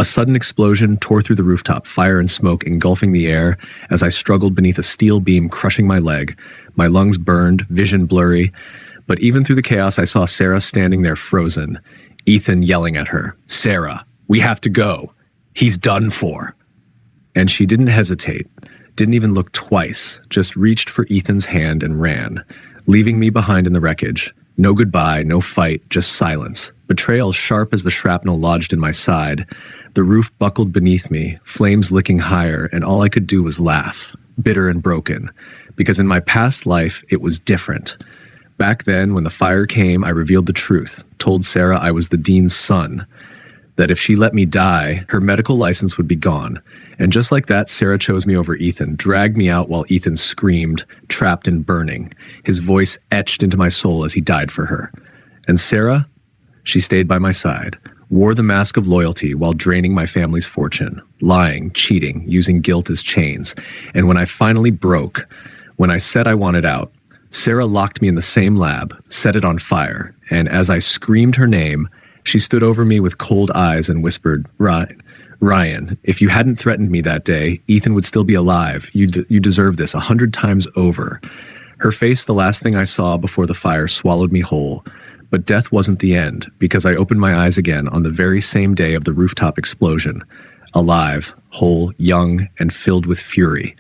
A sudden explosion tore through the rooftop, fire and smoke engulfing the air as I struggled beneath a steel beam crushing my leg. My lungs burned, vision blurry. But even through the chaos, I saw Sarah standing there frozen. Ethan yelling at her, "Sarah, we have to go. He's done for." And she didn't hesitate, didn't even look twice, just reached for Ethan's hand and ran, leaving me behind in the wreckage. No goodbye, no fight, just silence. Betrayal sharp as the shrapnel lodged in my side. The roof buckled beneath me, flames licking higher, and all I could do was laugh, bitter and broken, because in my past life, it was different. Back then, when the fire came, I revealed the truth, told Sarah I was the dean's son, that if she let me die, her medical license would be gone. And just like that, Sarah chose me over Ethan, dragged me out while Ethan screamed, trapped and burning, his voice etched into my soul as he died for her. And Sarah, she stayed by my side, wore the mask of loyalty while draining my family's fortune, lying, cheating, using guilt as chains. And when I finally broke, when I said I wanted out, Sarah locked me in the same lab, set it on fire, and as I screamed her name, she stood over me with cold eyes and whispered, Ryan, if you hadn't threatened me that day, Ethan would still be alive. You deserve this 100 times over. Her face, the last thing I saw before the fire, swallowed me whole. But death wasn't the end, because I opened my eyes again on the very same day of the rooftop explosion. Alive, whole, young, and filled with fury.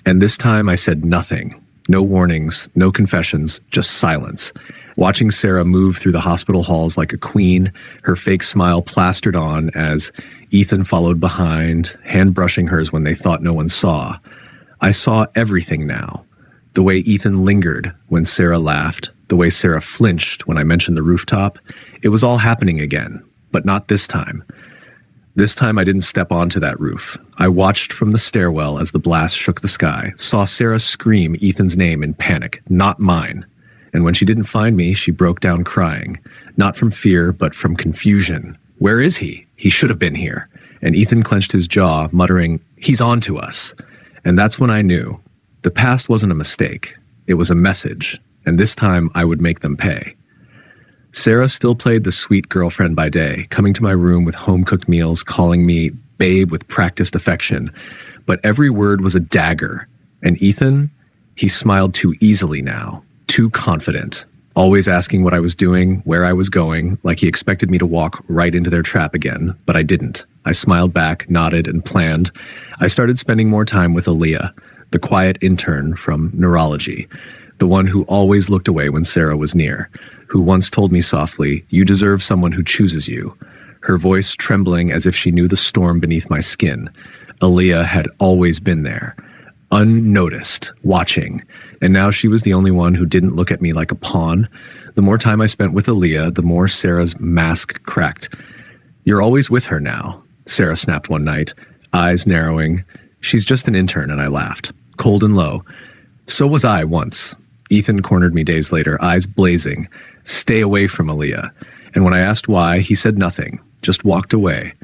And this time I said nothing. No warnings, no confessions, just silence. Watching Sarah move through the hospital halls like a queen, her fake smile plastered on as Ethan followed behind, hand brushing hers when they thought no one saw. I saw everything now. The way Ethan lingered when Sarah laughed, the way Sarah flinched when I mentioned the rooftop. It was all happening again, but not this time. This time I didn't step onto that roof. I watched from the stairwell as the blast shook the sky, saw Sarah scream Ethan's name in panic, not mine. And when she didn't find me, she broke down crying, not from fear, but from confusion. Where is he? He should have been here. And Ethan clenched his jaw, muttering, "He's on to us." And that's when I knew. The past wasn't a mistake. It was a message. And this time I would make them pay. Sarah still played the sweet girlfriend by day, coming to my room with home-cooked meals, calling me babe with practiced affection. But every word was a dagger. And Ethan, he smiled too easily now, too confident, always asking what I was doing, where I was going, like he expected me to walk right into their trap again, but I didn't. I smiled back, nodded, and planned. I started spending more time with Aaliyah, the quiet intern from neurology, the one who always looked away when Sarah was near, who once told me softly, "You deserve someone who chooses you," her voice trembling as if she knew the storm beneath my skin. Aaliyah had always been there, unnoticed, watching, and now she was the only one who didn't look at me like a pawn. The more time I spent with Aaliyah, the more Sarah's mask cracked. "You're always with her now," Sarah snapped one night, eyes narrowing. "She's just an intern," and I laughed, cold and low. So was I once. Ethan cornered me days later, eyes blazing. "Stay away from Aaliyah." And when I asked why, he said nothing, just walked away.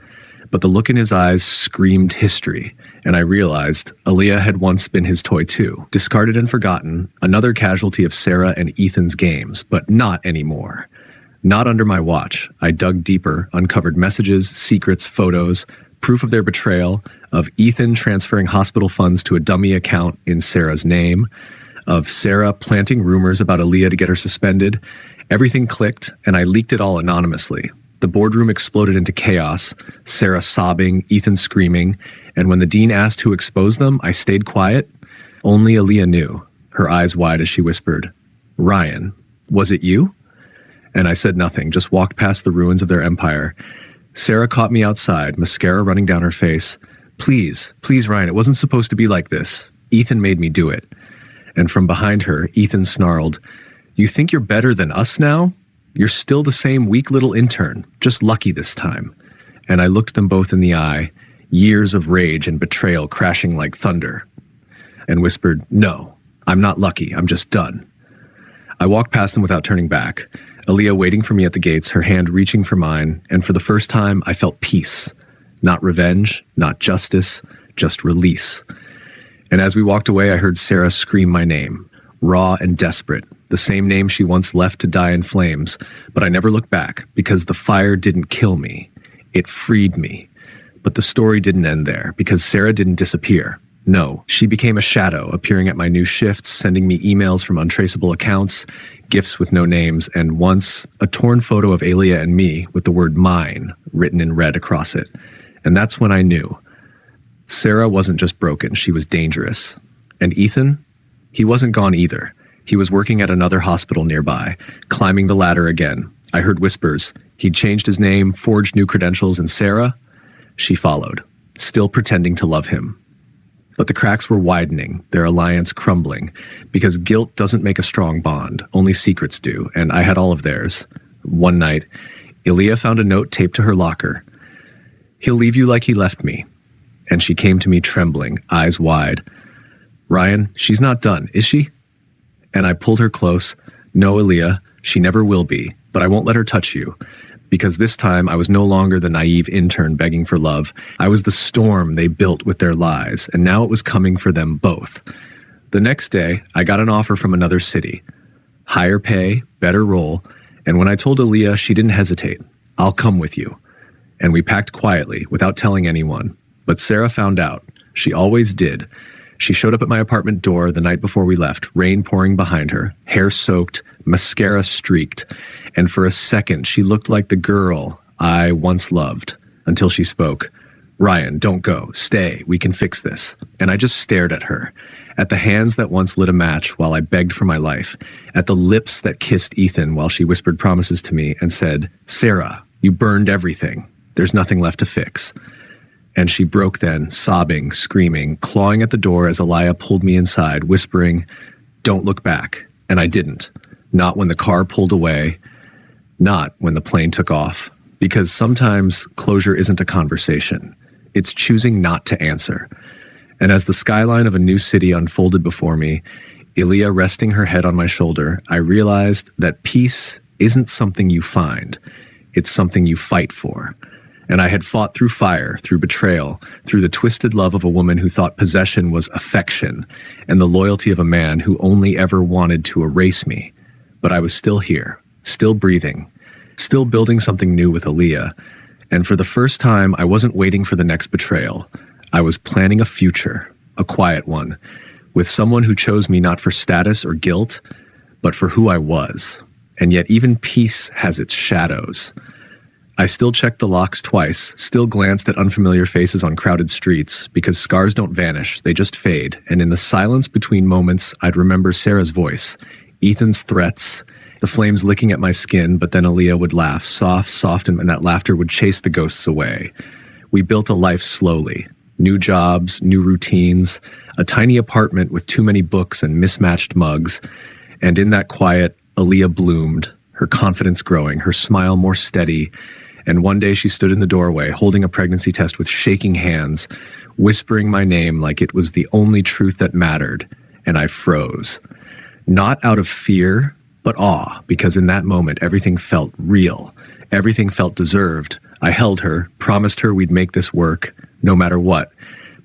But the look in his eyes screamed history, and I realized Aaliyah had once been his toy too, discarded and forgotten, another casualty of Sarah and Ethan's games, but not anymore. Not under my watch. I dug deeper, uncovered messages, secrets, photos, proof of their betrayal, of Ethan transferring hospital funds to a dummy account in Sarah's name, of Sarah planting rumors about Aaliyah to get her suspended. Everything clicked, and I leaked it all anonymously. The boardroom exploded into chaos, Sarah sobbing, Ethan screaming, and when the dean asked who exposed them, I stayed quiet. Only Aaliyah knew, her eyes wide as she whispered, "Ryan, was it you?" And I said nothing, just walked past the ruins of their empire. Sarah caught me outside, mascara running down her face. Please, Ryan, it wasn't supposed to be like this. Ethan made me do it." And from behind her, Ethan snarled, "You think you're better than us now? You're still the same weak little intern, just lucky this time." And I looked them both in the eye, years of rage and betrayal crashing like thunder, and whispered, "No, I'm not lucky, I'm just done." I walked past them without turning back, Aaliyah waiting for me at the gates, her hand reaching for mine, and for the first time I felt peace. Not revenge, not justice, just release. And as we walked away, I heard Sarah scream my name, raw and desperate, the same name she once left to die in flames. But I never looked back, because the fire didn't kill me. It freed me. But the story didn't end there, because Sarah didn't disappear. No, she became a shadow, appearing at my new shifts, sending me emails from untraceable accounts, gifts with no names, and once, a torn photo of Alia and me with the word mine written in red across it. And that's when I knew. Sarah wasn't just broken, she was dangerous. And Ethan? He wasn't gone either. He was working at another hospital nearby, climbing the ladder again. I heard whispers. He'd changed his name, forged new credentials, and Sarah? She followed, still pretending to love him. But the cracks were widening, their alliance crumbling, because guilt doesn't make a strong bond, only secrets do, and I had all of theirs. One night, Ilia found a note taped to her locker. "He'll leave you like he left me." And she came to me trembling, eyes wide. "Ryan, she's not done, is she?" And I pulled her close. "No, Ilia, she never will be, but I won't let her touch you." Because this time I was no longer the naive intern begging for love. I was the storm they built with their lies, and now it was coming for them both. The next day, I got an offer from another city. Higher pay, better role, and when I told Aaliyah, she didn't hesitate. "I'll come with you." And we packed quietly, without telling anyone. But Sarah found out. She always did. She showed up at my apartment door the night before we left, rain pouring behind her, hair soaked, mascara streaked, and for a second she looked like the girl I once loved, until she spoke. "Ryan, don't go. Stay. We can fix this." And I just stared at her, at the hands that once lit a match while I begged for my life, at the lips that kissed Ethan while she whispered promises to me and said, "Sarah, you burned everything. There's nothing left to fix." And she broke then, sobbing, screaming, clawing at the door as Elia pulled me inside, whispering, "Don't look back." And I didn't. Not when the car pulled away. Not when the plane took off. Because sometimes closure isn't a conversation. It's choosing not to answer. And as the skyline of a new city unfolded before me, Ilia resting her head on my shoulder, I realized that peace isn't something you find. It's something you fight for. And I had fought through fire, through betrayal, through the twisted love of a woman who thought possession was affection, and the loyalty of a man who only ever wanted to erase me. But I was still here, still breathing, still building something new with Aaliyah. And for the first time, I wasn't waiting for the next betrayal. I was planning a future, a quiet one, with someone who chose me not for status or guilt, but for who I was. And yet even peace has its shadows. I still checked the locks twice, still glanced at unfamiliar faces on crowded streets, because scars don't vanish, they just fade. And in the silence between moments, I'd remember Sarah's voice, Ethan's threats, the flames licking at my skin, but then Aaliyah would laugh, soft, and that laughter would chase the ghosts away. We built a life slowly. New jobs, new routines, a tiny apartment with too many books and mismatched mugs. And in that quiet, Aaliyah bloomed, her confidence growing, her smile more steady. And one day she stood in the doorway, holding a pregnancy test with shaking hands, whispering my name like it was the only truth that mattered. And I froze. Not out of fear, but awe, because in that moment, everything felt real. Everything felt deserved. I held her, promised her we'd make this work, no matter what.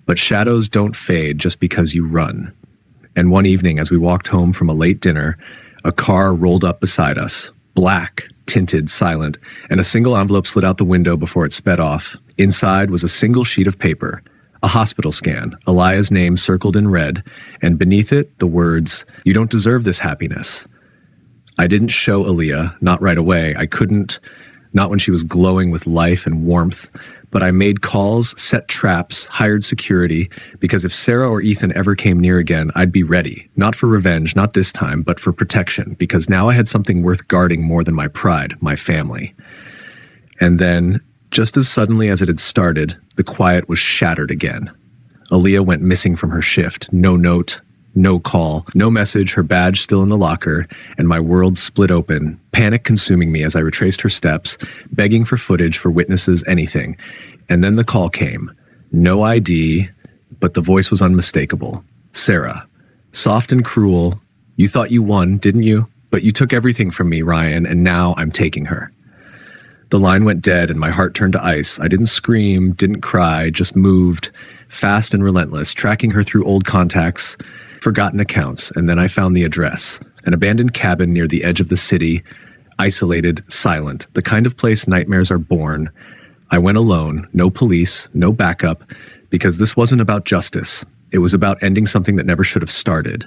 But shadows don't fade just because you run. And one evening, as we walked home from a late dinner, a car rolled up beside us, black, tinted, silent, and a single envelope slid out the window before it sped off. Inside was a single sheet of paper, a hospital scan, Elia's name circled in red, and beneath it, the words, "You don't deserve this happiness." I didn't show Aaliyah, not right away. I couldn't, not when she was glowing with life and warmth, but I made calls, set traps, hired security, because if Sarah or Ethan ever came near again, I'd be ready. Not for revenge, not this time, but for protection, because now I had something worth guarding more than my pride, my family. And then, just as suddenly as it had started, the quiet was shattered again. Aaliyah went missing from her shift. No note, no call, no message, her badge still in the locker, and my world split open, panic consuming me as I retraced her steps, begging for footage, for witnesses, anything. And then the call came. No ID, but the voice was unmistakable. "Sarah, soft and cruel, you thought you won, didn't you? But you took everything from me, Ryan, and now I'm taking her." The line went dead and my heart turned to ice. I didn't scream, didn't cry, just moved, fast and relentless, tracking her through old contacts, forgotten accounts, and then I found the address. An abandoned cabin near the edge of the city, isolated, silent, the kind of place nightmares are born. I went alone, no police, no backup, because this wasn't about justice. It was about ending something that never should have started.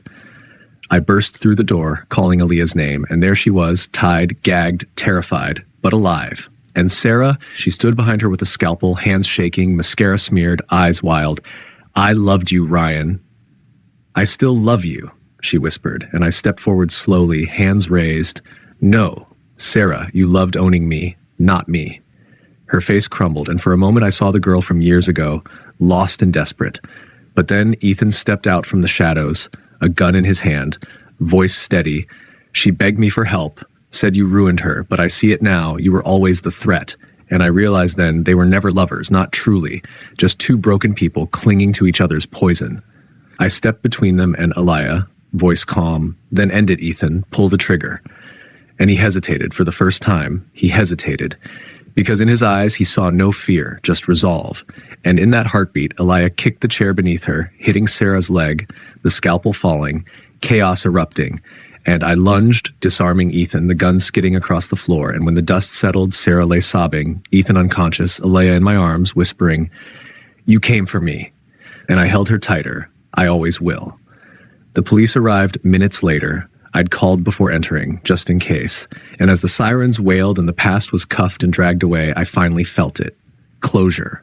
I burst through the door, calling Aaliyah's name, and there she was, tied, gagged, terrified, but alive. And Sarah, she stood behind her with a scalpel, hands shaking, mascara smeared, eyes wild. "I loved you, Ryan." "I still love you," she whispered, and I stepped forward slowly, hands raised. "No, Sarah, you loved owning me, not me." Her face crumbled, and for a moment I saw the girl from years ago, lost and desperate. But then Ethan stepped out from the shadows, a gun in his hand, voice steady. She begged me for help, said you ruined her, but I see it now, you were always the threat. And I realized then they were never lovers, not truly, just two broken people clinging to each other's poison. I stepped between them and Aaliyah, voice calm, then ended Ethan, pull the trigger. And he hesitated for the first time. He hesitated. Because in his eyes, he saw no fear, just resolve. And in that heartbeat, Aaliyah kicked the chair beneath her, hitting Sarah's leg, the scalpel falling, chaos erupting. And I lunged, disarming Ethan, the gun skidding across the floor. And when the dust settled, Sarah lay sobbing, Ethan unconscious, Aaliyah in my arms, whispering, "You came for me." And I held her tighter. I always will. The police arrived minutes later. I'd called before entering, just in case. And as the sirens wailed and the past was cuffed and dragged away, I finally felt it. Closure.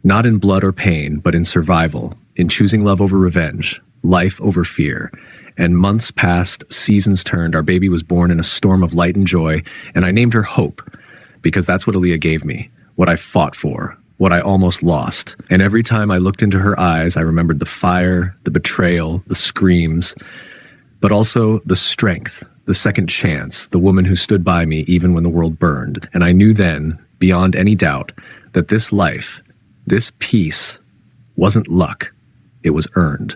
Not in blood or pain, but in survival, in choosing love over revenge, life over fear. And months passed, seasons turned, our baby was born in a storm of light and joy, and I named her Hope, because that's what Aaliyah gave me, what I fought for, what I almost lost. And every time I looked into her eyes, I remembered the fire, the betrayal, the screams, but also the strength, the second chance, the woman who stood by me even when the world burned. And I knew then, beyond any doubt, that this life, this peace, wasn't luck, it was earned.